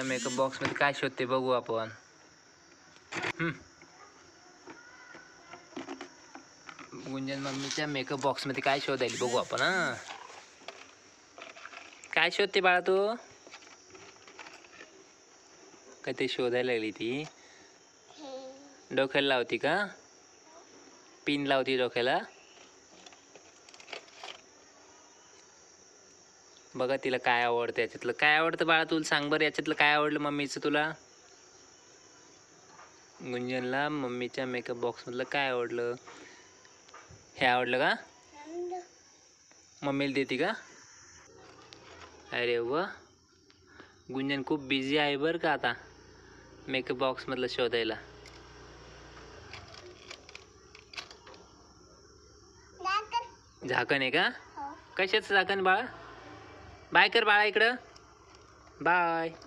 मम्मीच्या makeup box मध्ये काय शोधते बघू आपण. गुंजन मम्मीच्या मेकअप बॉक्स मध्ये काय शोधायला बघू आपण. हा, काय शोधते बाळा तू? काय ते शोधायला लागली ती? डोक्याला लावती का? पिन लावती डोक्याला. बघा तिला काय आवडतं, याच्यातलं काय आवडतं बाळा तुला सांग बरं. याच्यातलं काय आवडलं मम्मीचं तुला? गुंजनला मम्मीच्या मेकअप बॉक्स मधलं काय आवडलं? हे आवडलं का? मम्मीला देते का? अरे वा, गुंजन खूप बिझी आहे बरं का आता मेकअप बॉक्स मधलं शोधायला. झाकण आहे का? कशाचं झाकण बाळा? बाय कर बाळा इकडं. बाय.